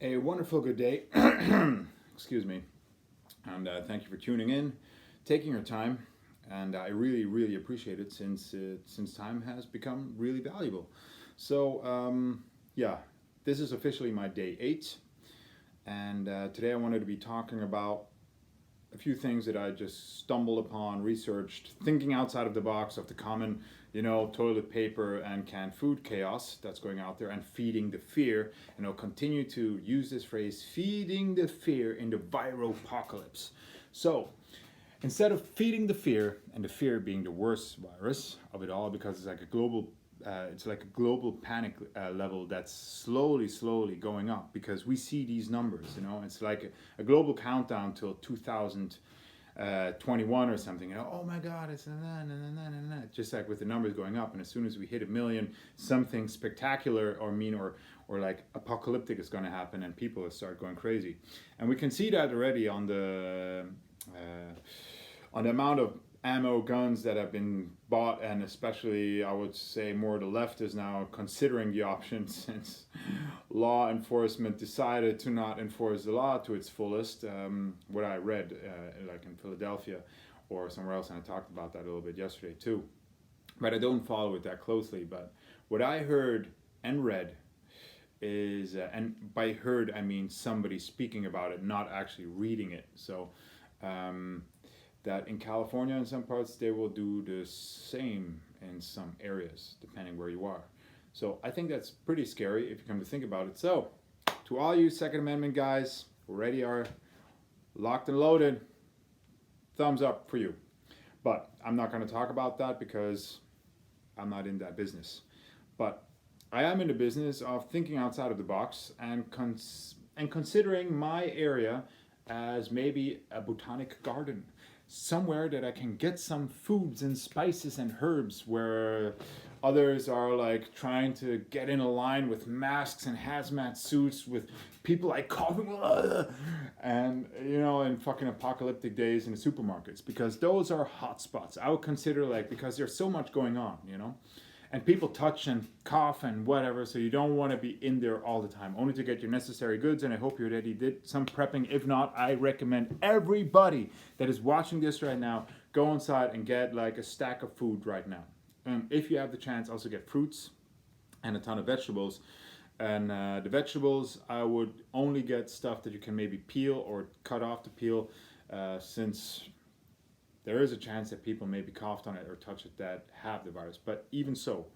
A wonderful good day. Excuse me. And thank you for tuning in, taking your time. And I really, really appreciate it since time has become really valuable. So, yeah, this is officially my day 8. And today I wanted to be talking about a few things that I just stumbled upon, researched, thinking outside of the box of the common, toilet paper and canned food chaos that's going out there, and feeding the fear. And I'll continue to use this phrase, feeding the fear in the viral apocalypse. So instead of feeding the fear, and the fear being the worst virus of it all, because it's like a global panic level that's slowly going up, because we see these numbers. It's like a global countdown till 2021 or something. Oh my God, it's just like with the numbers going up, and as soon as we hit 1 million, something spectacular or like apocalyptic is going to happen, and people will start going crazy. And we can see that already on the amount of ammo, guns that have been bought, and especially I would say more the left is now considering the option, since law enforcement decided to not enforce the law to its fullest. What I read, like in Philadelphia or somewhere else, and I talked about that a little bit yesterday too. But I don't follow it that closely. But what I heard and read is, and by heard I mean somebody speaking about it, not actually reading it. So that in California, in some parts, they will do the same in some areas, depending where you are. So I think that's pretty scary if you come to think about it. So to all you Second Amendment guys who already are locked and loaded, thumbs up for you. But I'm not going to talk about that because I'm not in that business. But I am in the business of thinking outside of the box and considering my area as maybe a botanic garden. Somewhere that I can get some foods and spices and herbs, where others are like trying to get in a line with masks and hazmat suits, with people like coughing and in fucking apocalyptic days in the supermarkets, because those are hot spots. I would consider, like, because there's so much going on, and people touch and cough and whatever, so you don't want to be in there all the time, only to get your necessary goods. And I hope you already did some prepping. If not, I recommend everybody that is watching this right now, go inside and get like a stack of food right now. If you have the chance, also get fruits and a ton of vegetables. And the vegetables, I would only get stuff that you can maybe peel or cut off the peel, since there is a chance that people maybe coughed on it or touched it that have the virus. But even so,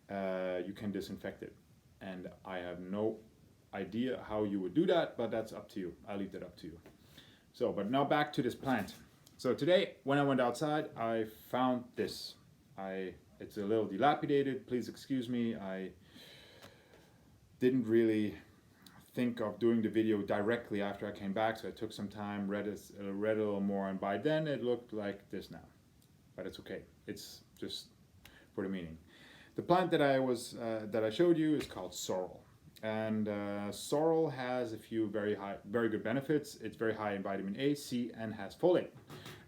you can disinfect it. And I have no idea how you would do that, but that's up to you. I'll leave that up to you. So, but now back to this plant. So today, when I went outside, I found this. It's a little dilapidated. Please excuse me. I didn't really think of doing the video directly after I came back, so I took some time, read a little more, and by then it looked like this now. But it's okay. It's just for the meaning. The plant that I showed you is called sorrel, and sorrel has a few very good benefits. It's very high in vitamin A, C, and has folate.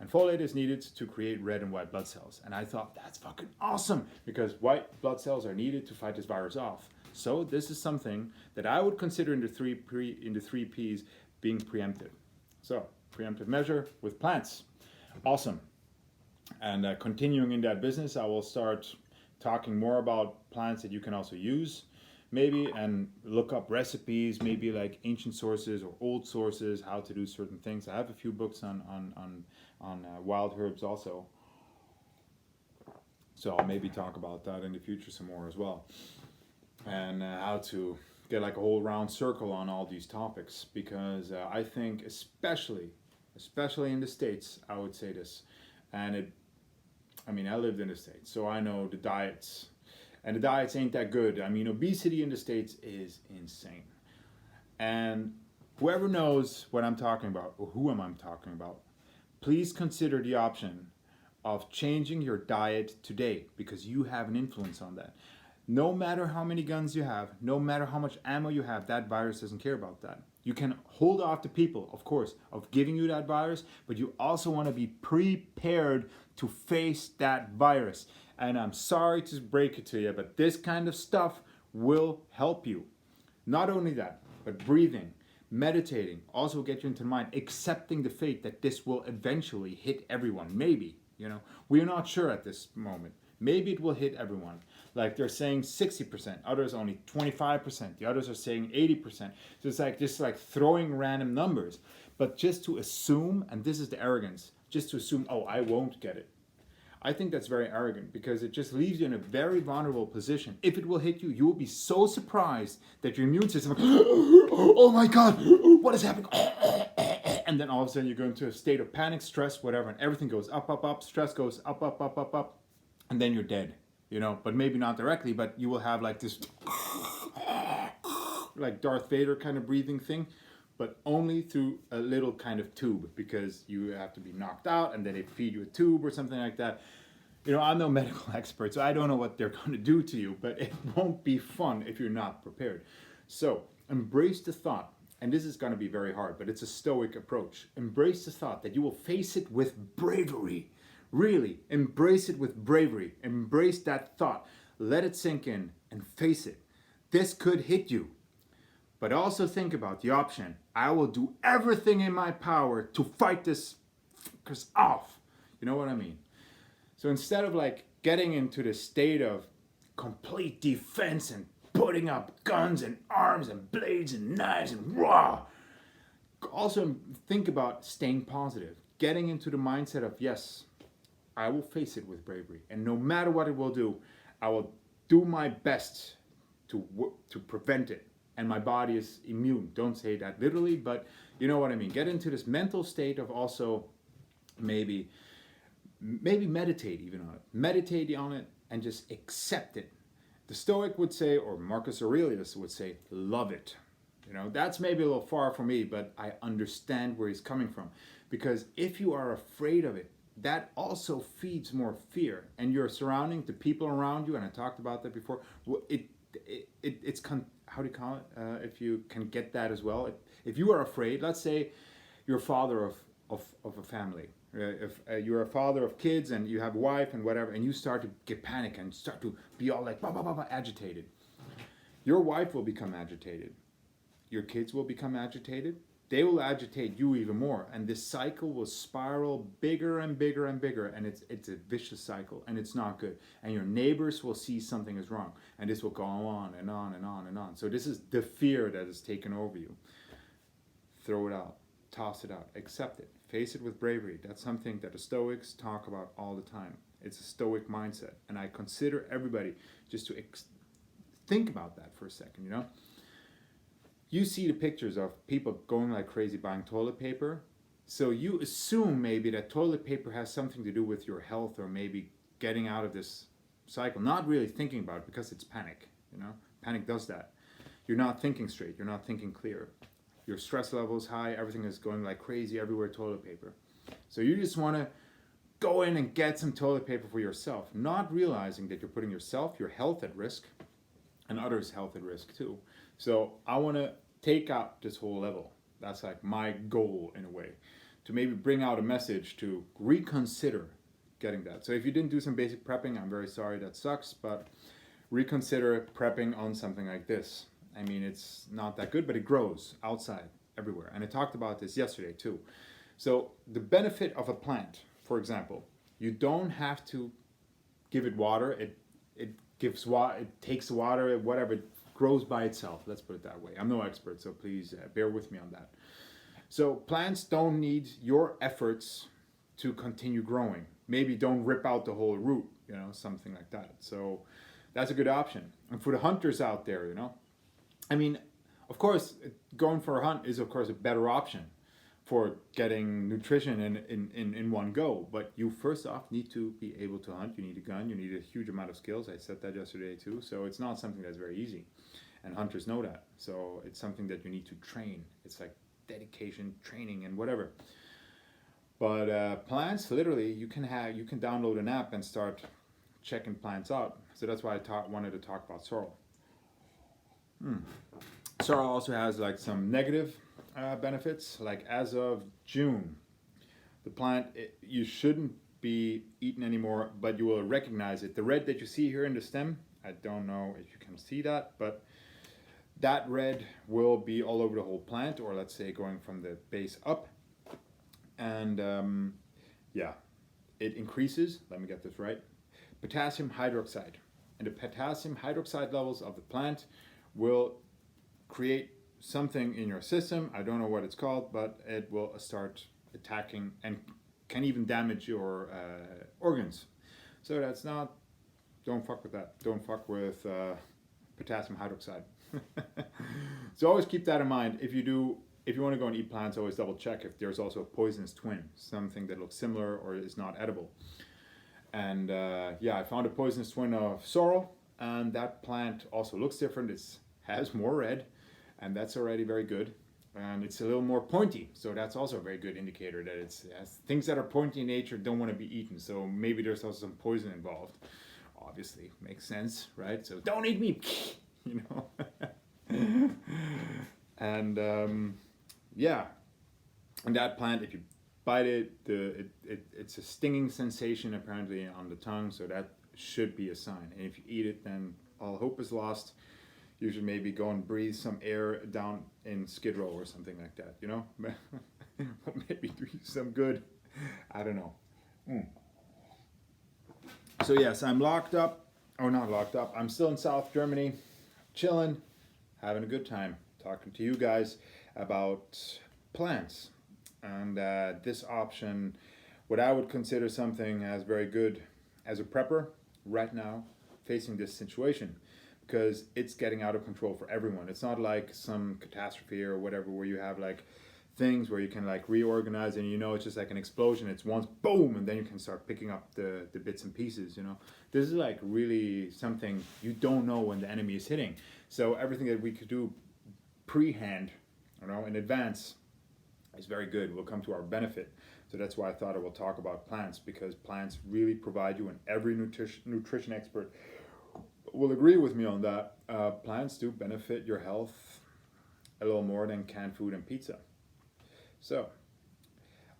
And folate is needed to create red and white blood cells. And I thought, that's fucking awesome, because white blood cells are needed to fight this virus off. So this is something that I would consider in the three P's being preemptive. So preemptive measure with plants. Awesome. And continuing in that business, I will start talking more about plants that you can also use, maybe, and look up recipes, maybe like ancient sources or old sources, how to do certain things. I have a few books on wild herbs also. So I'll maybe talk about that in the future some more as well. And how to get like a whole round circle on all these topics, because I think especially in the States, I would say this, and I lived in the States, so I know the diets, and the diets ain't that good. Obesity in the States is insane, and whoever knows what I'm talking about, or who am I talking about, please consider the option of changing your diet today, because you have an influence on that. No matter how many guns you have, no matter how much ammo you have, that virus doesn't care about that. You can hold off the people, of course, of giving you that virus, but you also want to be prepared to face that virus. And I'm sorry to break it to you, but this kind of stuff will help you. Not only that, but breathing. Meditating also will get you into the mind, accepting the fate that this will eventually hit everyone. Maybe, we're not sure at this moment. Maybe it will hit everyone. Like they're saying 60%, others only 25%, the others are saying 80%. So it's like just like throwing random numbers. But just to assume, and this is the arrogance, just to assume, oh, I won't get it. I think that's very arrogant because it just leaves you in a very vulnerable position. If it will hit you, you will be so surprised that your immune system, oh my God, what is happening? And then all of a sudden you go into a state of panic, stress, whatever, and everything goes up, up, up, stress goes up, up, up, up, up, and then you're dead, but maybe not directly, but you will have like this, like Darth Vader kind of breathing thing, but only through a little kind of tube because you have to be knocked out and then they feed you a tube or something like that. I'm no medical expert, so I don't know what they're going to do to you, but it won't be fun if you're not prepared. So embrace the thought, and this is going to be very hard, but it's a stoic approach. Embrace the thought that you will face it with bravery. Really, embrace it with bravery. Embrace that thought. Let it sink in and face it. This could hit you. But also think about the option. I will do everything in my power to fight this fuckers off. You know what I mean? So instead of like getting into the state of complete defense and putting up guns and arms and blades and knives and raw, also think about staying positive. Getting into the mindset of, yes, I will face it with bravery. And no matter what it will do, I will do my best to prevent it. And my body is immune. Don't say that literally, but you know what I mean. Get into this mental state of also maybe meditate even on it. Meditate on it and just accept it. The Stoic would say, or Marcus Aurelius would say, love it. That's maybe a little far for me, but I understand where he's coming from. Because if you are afraid of it, that also feeds more fear. And your surrounding, the people around you, and I talked about that before, how do you call it? If you can get that as well. If you are afraid, let's say you're a father of a family. If you're a father of kids and you have a wife and whatever, and you start to get panic and start to be all like, agitated. Your wife will become agitated. Your kids will become agitated. They will agitate you even more. And this cycle will spiral bigger and bigger and bigger. And it's a vicious cycle. And it's not good. And your neighbors will see something is wrong. And this will go on and on and on and on. So this is the fear that has taken over you. Throw it out. Toss it out. Accept it. Face it with bravery. That's something that the Stoics talk about all the time. It's a Stoic mindset. And I consider everybody just to think about that for a second, You see the pictures of people going like crazy buying toilet paper. So you assume maybe that toilet paper has something to do with your health or maybe getting out of this cycle. Not really thinking about it because it's panic, Panic does that. You're not thinking straight. You're not thinking clear. Your stress level is high. Everything is going like crazy everywhere, toilet paper. So you just want to go in and get some toilet paper for yourself, not realizing that you're putting yourself, your health at risk, and others' health at risk too. So I want to take out this whole level. That's like my goal in a way, to maybe bring out a message to reconsider getting that. So if you didn't do some basic prepping, I'm very sorry, that sucks, but reconsider prepping on something like this. I mean, it's not that good, but it grows outside everywhere. And I talked about this yesterday too. So the benefit of a plant, for example, you don't have to give it water. It gives water, it takes water, whatever, it grows by itself. Let's put it that way. I'm no expert, so please bear with me on that. So plants don't need your efforts to continue growing. Maybe don't rip out the whole root, something like that. So that's a good option. And for the hunters out there, I mean, of course, going for a hunt is, of course, a better option for getting nutrition in one go. But you first off need to be able to hunt. You need a gun. You need a huge amount of skills. I said that yesterday too. So it's not something that's very easy. And hunters know that. So it's something that you need to train. It's like dedication, training, and whatever. But plants, literally, you can download an app and start checking plants out. So that's why I wanted to talk about sorrel. Sorrel also has like some negative benefits. Like as of June, the plant, you shouldn't be eaten anymore, but you will recognize it. The red that you see here in the stem, I don't know if you can see that, but That red will be all over the whole plant, or let's say going from the base up. And yeah, it increases, let me get this right, potassium hydroxide. And the potassium hydroxide levels of the plant will create something in your system. I don't know what it's called, but it will start attacking and can even damage your organs. So that's not, don't fuck with that. Don't fuck with potassium hydroxide. So always keep that in mind. If you want to go and eat plants, always double check if there's also a poisonous twin, something that looks similar or is not edible. And yeah, I found a poisonous twin of sorrel, and that plant also looks different. It has more red, and that's already very good. And it's a little more pointy, so that's also a very good indicator that it's things that are pointy in nature don't want to be eaten. So maybe there's also some poison involved. Obviously, makes sense, right? So don't eat me, you know. And yeah, and that plant, if you bite it, it's a stinging sensation apparently on the tongue, so that should be a sign. And if you eat it, then all hope is lost. You should maybe go and breathe some air down in Skid Row or something like that, you know? Or maybe do you some good. I don't know. So yes, I'm locked up, or not locked up, I'm still in South Germany, chilling, having a good time, talking to you guys about plants. And this option, what I would consider something as very good as a prepper right now, facing this situation. Because it's getting out of control for everyone. It's not like some catastrophe or whatever where you have like things where you can like reorganize and you know it's just like an explosion. It's once boom and then you can start picking up the bits and pieces, you know. This is like really something you don't know when the enemy is hitting. So everything that we could do pre-hand, you know, in advance is very good. Will come to our benefit. So that's why I thought I will talk about plants, because plants really provide you, and every nutrition expert will agree with me on that. Plants do benefit your health a little more than canned food and pizza. So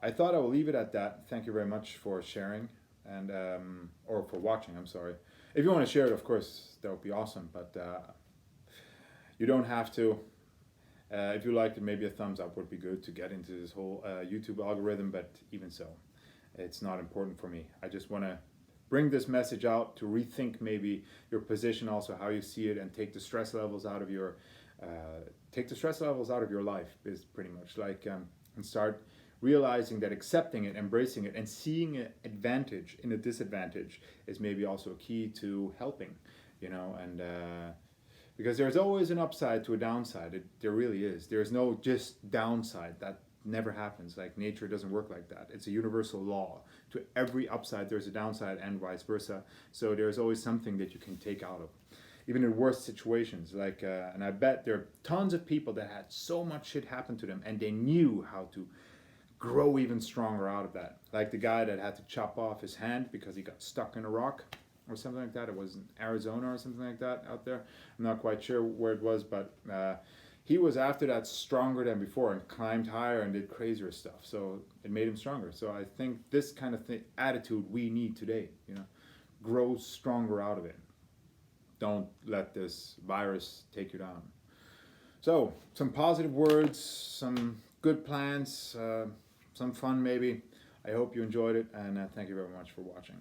I thought I will leave it at that. Thank you very much for sharing and or for watching. I'm sorry. If you want to share it, of course, that would be awesome. But you don't have to. If you liked it, maybe a thumbs up would be good to get into this whole YouTube algorithm. But even so, it's not important for me. I just want to bring this message out to rethink maybe your position, also how you see it, and take the stress levels out of your life is pretty much like and start realizing that accepting it, embracing it, and seeing an advantage in a disadvantage is maybe also a key to helping, you know. And because there's always an upside to a downside. There really is. There's no just downside. That never happens. Like, nature doesn't work like that. It's a universal law. To every upside there's a downside, and vice versa. So there's always something that you can take out of, even in worst situations. Like and I bet there are tons of people that had so much shit happen to them and they knew how to grow even stronger out of that. Like the guy that had to chop off his hand because he got stuck in a rock or something like that. It was in Arizona or something like that out there. I'm not quite sure where it was, but he was after that stronger than before and climbed higher and did crazier stuff. So it made him stronger. So I think this kind of attitude we need today, you know, grow stronger out of it. Don't let this virus take you down. So some positive words, some good plans, some fun maybe. I hope you enjoyed it, and thank you very much for watching.